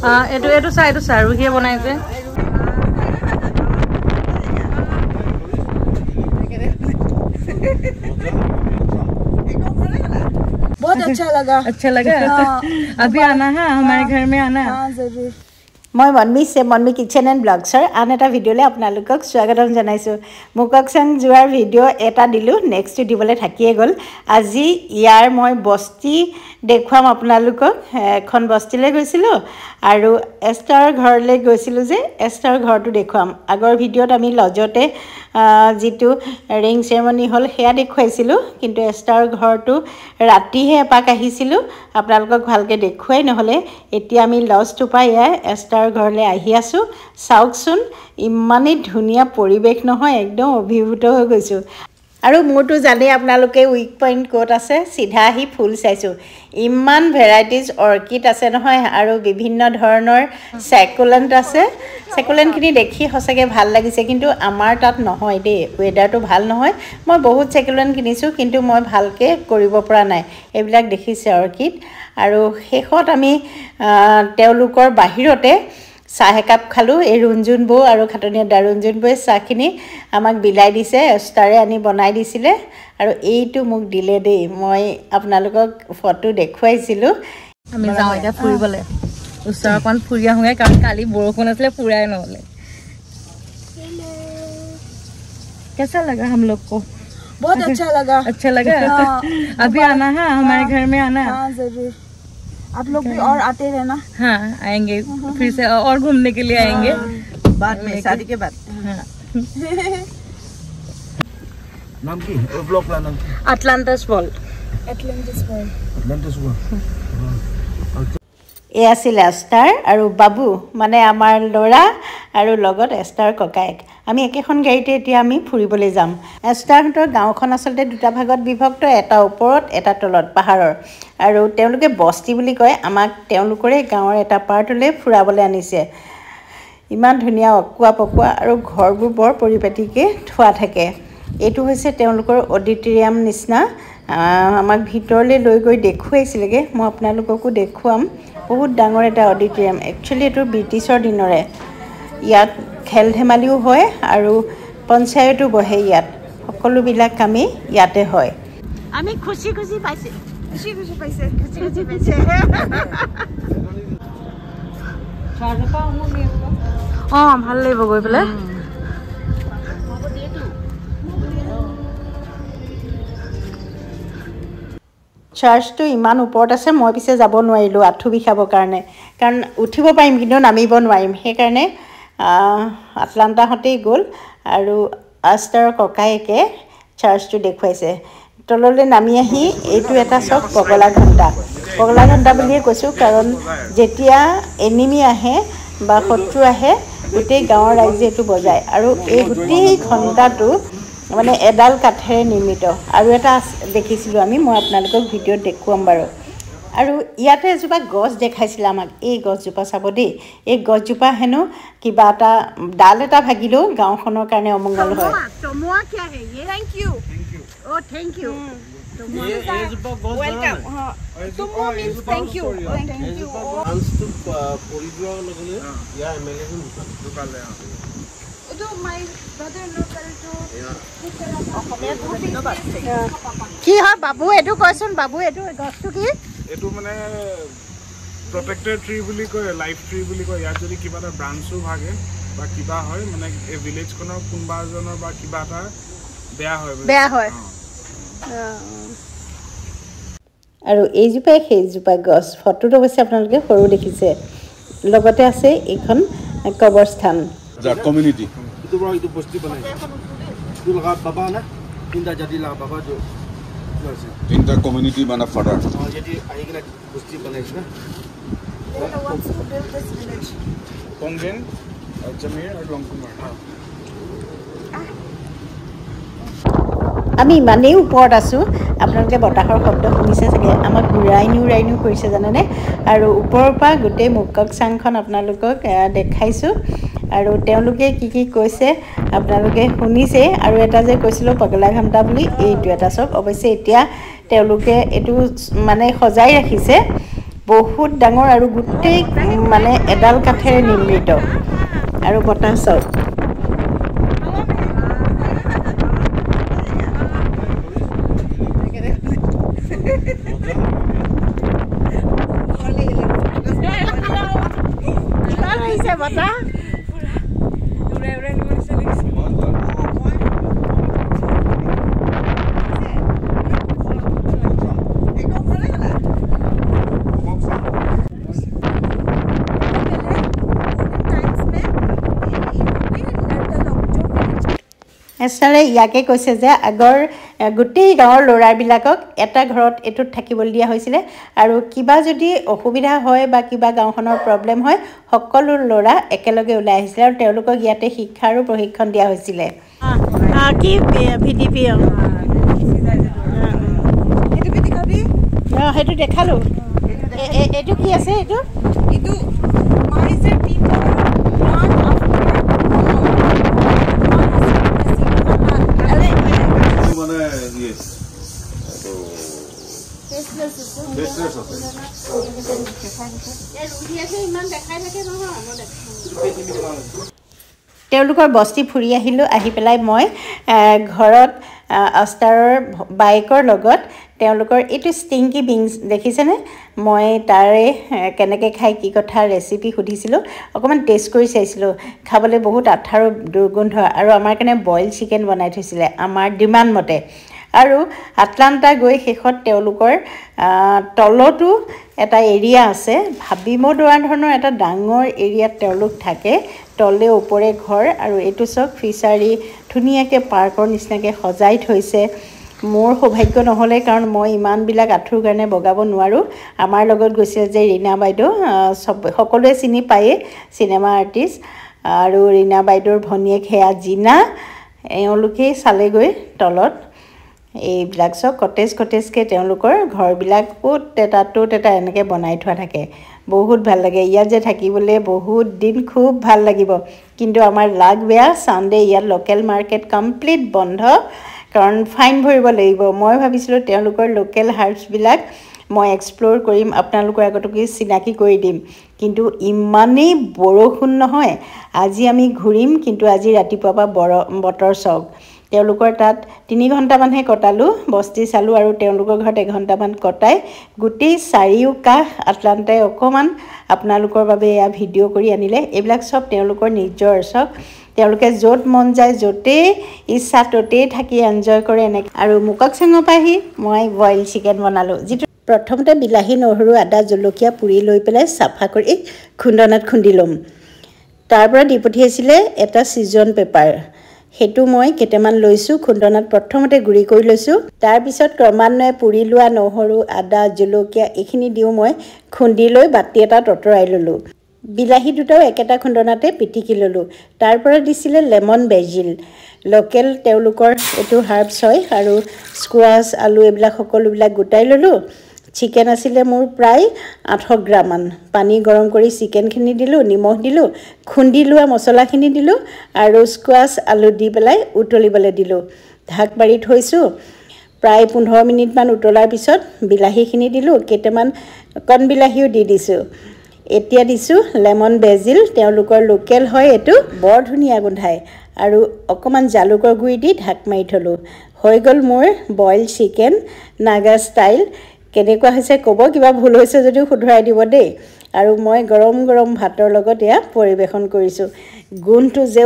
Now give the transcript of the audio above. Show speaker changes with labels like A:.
A: এইটো চা ৰুহিয়ে বনাইছে
B: बहुत अच्छा लगा
A: अभी आना है हमारे घर में आना
B: हाँ जरूर
C: মই মনমি কিচেন এণ্ড ব্লগছৰ আন এটা ভিডিঅ'লৈ আপোনালোকক স্বাগতম জনাইছোঁ মুককচাং যোৱাৰ ভিডিঅ' এটা দিলোঁ নেক্সটটো দিবলৈ থাকিয়ে গ'ল আজি ইয়াৰ মই বস্তি দেখুৱাম আপোনালোকক এখন বস্তিলৈ গৈছিলোঁ আৰু এষ্টাৰ ঘৰলৈ গৈছিলোঁ যে এষ্টাৰ ঘৰটো দেখুৱাম আগৰ ভিডিঅ'ত আমি লজতে যিটো ৰিং চেৰেমনি হ'ল সেয়া দেখুৱাইছিলোঁ কিন্তু এষ্টাৰ ঘৰটো ৰাতিহে এপাক আহিছিলোঁ আপোনালোকক ভালকৈ দেখুৱাই নহ'লে এতিয়া আমি লজটো পাই এষ্টাৰ ঘৰলৈ আহি আছোঁ চাওকচোন ইমানেই ধুনীয়া পৰিৱেশ নহয় একদম অভিভূত হৈ গৈছোঁ আৰু মোৰটো জানেই আপোনালোকে উইক পইণ্ট ক'ত আছে চিধা আহি ফুল চাইছোঁ ইমান ভেৰাইটিজ অৰ্কিড আছে নহয় আৰু বিভিন্ন ধৰণৰ চেকুলেণ্ট আছে চেকুলেণ্টখিনি দেখি সঁচাকৈ ভাল লাগিছে কিন্তু আমাৰ তাত নহয় দেই ৱেডাৰটো ভাল নহয় মই বহুত চেকুলেণ্ট কিনিছোঁ কিন্তু মই ভালকৈ কৰিব পৰা নাই এইবিলাক দেখিছে অৰ্কিড আৰু শেষত আমি তেওঁলোকৰ বাহিৰতে চাহ একাপ খালোঁ এই ৰুণজুন বৌ আৰু খাটনীয়া দাৰুণজুন বৌয়ে চাহখিনি আমাক বিলাই দিছে এষ্টাৰে আনি বনাই দিছিলে আৰু এইটো মোক দিলে দেই মই আপোনালোকক ফটো দেখুৱাইছিলোঁ
A: আমি যাওঁ এতিয়া ফুৰিবলৈ ওচৰ অকণ ফুৰি আহোঁগৈ কাৰণ কালি বৰষুণ আছিলে ফুৰাই নহ'লে कैसा लगा हम लोग को
B: बहुत अच्छा लगा
A: अभी आना है हमारे घर में आना
B: हाँ जरूर आप लोग भी और आते रहना
A: हाँ आएंगे फिर से और घूमने के लिए आएंगे
C: बाद में शादी के बाद
D: नाम की ब्लॉग का नाम
A: अटलांटिस वर्ल्ड
C: এই আছিল এষ্টাৰ আৰু বাবু মানে আমাৰ ল'ৰা আৰু লগত এষ্টাৰ ককায়েক আমি একেখন গাড়ীতে এতিয়া আমি ফুৰিবলৈ যাম এষ্টাৰহঁতৰ গাঁওখন আচলতে দুটা ভাগত বিভক্ত এটা ওপৰত এটা তলত পাহাৰৰ আৰু তেওঁলোকে বস্তি বুলি কয় আমাক তেওঁলোকৰে গাঁৱৰ এটা পাৰ্টলৈ ফুৰাবলৈ আনিছে ইমান ধুনীয়া অকুৱা পকুৱা আৰু ঘৰবোৰ বৰ পৰিপাটিকৈ থোৱা থাকে এইটো হৈছে তেওঁলোকৰ অডিটৰিয়াম নিচিনা আমাক ভিতৰলৈ লৈ গৈ দেখুৱাইছিলেগৈ মই আপোনালোককো দেখুৱাম বহুত ডাঙৰ এটা অডিটৰিয়াম একচুৱেলি এইটো ব্ৰিটিছৰ দিনৰে ইয়াত খেল ধেমালিও হয় আৰু পঞ্চায়তো বহে ইয়াত সকলোবিলাক আমি ইয়াতে হয় আমি খুচি পাইছে
A: অঁ ভাল লাগিব গৈ পেলাই
C: চাৰ্চটো ইমান ওপৰত আছে মই পিছে যাব নোৱাৰিলোঁ আঁঠু বিষাবৰ কাৰণে কাৰণ উঠিব পাৰিম কিন্তু নামিব নোৱাৰিম সেইকাৰণে আটলাণ্টাহঁতেই গ'ল আৰু এষ্টাৰৰ ককায়েকে চাৰ্চটো দেখুৱাইছে তললৈ নামি আহি এইটো এটা চব পগলা ঘণ্টা বুলিয়ে কৈছোঁ কাৰণ যেতিয়া এনিমি আহে বা শত্ৰু আহে গোটেই গাঁৱৰ ৰাইজে এইটো বজায় আৰু এই গোটেই ঘণ্টাটো মানে এডাল কাঠেৰে নিৰ্মিত আৰু এটা দেখিছিলোঁ আমি মই আপোনালোকক ভিডিঅ'ত দেখুৱাম বাৰু আৰু ইয়াতে এজোপা গছ দেখাইছিলে আমাক এই গছজোপা চাব দেই এই গছজোপা হেনো কিবা এটা ডাল এটা ভাগিলেও গাঁওখনৰ কাৰণে অমংগল হয় কি হয় বাবু এইটো কয়চোন বাবু এইটো গছটো কি
D: এইটো মানে প্ৰটেক্টেড ট্ৰী বুলি কয় লাইফ ট্ৰী বুলি কয় ইয়াত যদি কিবা এটা ব্ৰাঞ্চো ভাগে বা কিবা হয় মানে এই ভিলেজখনৰ কোনোবা এজনৰ বা কিবা এটা বেয়া হয়
C: আৰু এইজোপাই সেইজোপা গছ ফটোটো অৱশ্যে আপোনালোকে সৰু দেখিছে লগতে আছে এইখন কবৰস্থান
D: community itu pasti banai. Itu laga baba na, tinda jadi laga baba jo. Tinda community mana father. Jadi ahi kena pasti banai na.
B: They are the ones who built this village.
D: Kongen, Jamir और Longkumar.
C: আমি ইমানেই ওপৰত আছোঁ আপোনালোকে বতাহৰ শব্দ শুনিছে চাগে আমাক ঘূৰাই নিউ কৰিছে জানেনে আৰু ওপৰৰ পৰা গোটেই মুককচাংখন আপোনালোকক দেখাইছোঁ আৰু তেওঁলোকে কি কৈছে আপোনালোকে শুনিছে আৰু এটা যে কৈছিলোঁ পগলা ঘণ্টা বুলি এইটো এটা চব অৱশ্যে এতিয়া তেওঁলোকে এইটো মানে সজাই ৰাখিছে বহুত ডাঙৰ আৰু গোটেই মানে এডাল কাঠেৰে নিৰ্মিত আৰু বতাহ চাওক এছাৰে ইয়াকে কৈছে যে আগৰ গোটেই গাঁৱৰ ল'ৰাবিলাকক এটা ঘৰত এটোত থাকিবলৈ দিয়া হৈছিলে আৰু কিবা যদি অসুবিধা হয় বা কিবা গাঁওখনৰ প্ৰব্লেম হয় সকলো ল'ৰা একেলগে ওলাই আহিছিলে আৰু তেওঁলোকক ইয়াতে শিক্ষা আৰু প্ৰশিক্ষণ দিয়া হৈছিলে কি ভিডিপি সেইটো দেখালোঁ এইটো কি আছে এইটো তেওঁলোকৰ বস্তি ফুৰি আহিলোঁ আহি পেলাই মই ঘৰত আষ্টাৰৰ বাইকৰ লগত তেওঁলোকৰ এইটো ষ্টিংকি বিংছ দেখিছেনে মই তাৰে কেনেকৈ খাই কি কথা ৰেচিপি সুধিছিলোঁ অকণমান টেষ্ট কৰি চাইছিলোঁ খাবলৈ বহুত আঠাৰো দুৰ্গন্ধ আৰু আমাৰ কাৰণে বইল চিকেন বনাই থৈছিলে আমাৰ ডিমাণ্ড মতে আৰু আটলাণ্টা গৈ শেষত তেওঁলোকৰ তলতো এটা এৰিয়া আছে ভাবিব নোৱাৰা ধৰণৰ এটা ডাঙৰ এৰিয়াত তেওঁলোক থাকে তলে ওপৰে ঘৰ আৰু এইটো চব ফিচাৰী ধুনীয়াকৈ পাৰ্কৰ নিচিনাকৈ সজাই থৈছে মোৰ সৌভাগ্য নহ'লে কাৰণ মই ইমানবিলাক আঁঠুৰ কাৰণে বগাব নোৱাৰোঁ আমাৰ লগত গৈছে যে ৰীণা বাইদেউ সকলোৱে চিনি পায়েই চিনেমা আৰ্টিষ্ট আৰু ৰীণা বাইদেউৰ ভনীয়েক সেয়া জিনা এওঁলোকেই চালেগৈ তলত এইবিলাক চব কটেজকৈ তেওঁলোকৰ ঘৰবিলাক টোত এটা এনেকৈ বনাই থোৱা থাকে বহুত ভাল লাগে ইয়াত যে থাকিবলৈ বহুত দিন খুব ভাল লাগিব কিন্তু আমাৰ লাগ বেয়া ছানডে ইয়াত লোকেল মাৰ্কেট কমপ্লিট বন্ধ কাৰণ ফাইন ভৰিব লাগিব মই ভাবিছিলোঁ তেওঁলোকৰ লোকেল হাৰ্বছবিলাক মই এক্সপ্ল'ৰ কৰিম আপোনালোকৰ আগতকৈ চিনাকি কৰি দিম কিন্তু ইমানেই বৰষুণ নহয় আজি আমি ঘূৰিম কিন্তু আজি ৰাতিপুৱাৰ পৰা বতৰ চাওক তেওঁলোকৰ তাত 3 ঘণ্টামানহে কটালোঁ বস্তি চালোঁ আৰু তেওঁলোকৰ ঘৰত 1 ঘণ্টামান কটাই গোটেই চাৰিওকাষ আটলাণ্টাই অকণমান আপোনালোকৰ বাবে এয়া ভিডিঅ' কৰি আনিলে এইবিলাক চব তেওঁলোকৰ নিজৰ চব তেওঁলোকে য'ত মন যায় য'তেই ইচ্ছা ত'তেই থাকি এনজয় কৰে এনেকৈ আৰু মুককচঙৰ পৰা আহি মই বইল চিকেন বনালোঁ যিটো প্ৰথমতে বিলাহী নহৰু আদা জলকীয়া পুৰি লৈ পেলাই চাফা কৰি খুন্দনাত খুন্দি ল'ম তাৰ পৰা দি পঠিয়াইছিলে এটা চিজন পেপাৰ সেইটো মই কেইটামান লৈছোঁ খুন্দনাত প্ৰথমতে গুড়ি কৰি লৈছোঁ তাৰপিছত ক্ৰমান্বয়ে পুৰি লোৱা নহৰু আদা জলকীয়া এইখিনি দিওঁ মই খুন্দি লৈ বাতি এটাত অঁতৰাই ল'লোঁ বিলাহী দুটাও একেটা খুন্দনাতে পিটিকি ল'লোঁ তাৰ পৰা দিছিলে লেমন বেজিল লোকেল তেওঁলোকৰ এইটো হাৰ্বছ হয় আৰু স্কোৱাছ আলু এইবিলাক সকলোবিলাক গোটাই ল'লোঁ চিকেন আছিলে মোৰ প্ৰায় 800 গ্ৰামমান পানী গৰম কৰি চিকেনখিনি দিলোঁ নিমখ দিলোঁ খুন্দি লোৱা মছলাখিনি দিলোঁ আৰু স্কোৱাছ আলু দি পেলাই উতলিবলৈ দিলোঁ ঢাক মাৰি থৈছোঁ প্ৰায় 15 মিনিটমান উতলাৰ পিছত বিলাহীখিনি দিলোঁ কেইটামান কণ বিলাহীও দি দিছোঁ এতিয়া দিছোঁ লেমন বেজিল তেওঁলোকৰ লোকেল হয় এইটো বৰ ধুনীয়া গোন্ধায় আৰু অকণমান জালুকৰ গুড়ি দি ঢাক মাৰি থলোঁ হৈ গ'ল মোৰ বইল চিকেন নাগা ষ্টাইল কেনেকুৱা হৈছে ক'ব কিবা ভুল হৈছে যদিও শুধৰাই দিব দেই আৰু মই গৰম গৰম ভাতৰ লগত এয়া পৰিৱেশন কৰিছোঁ গোন্ধটো যে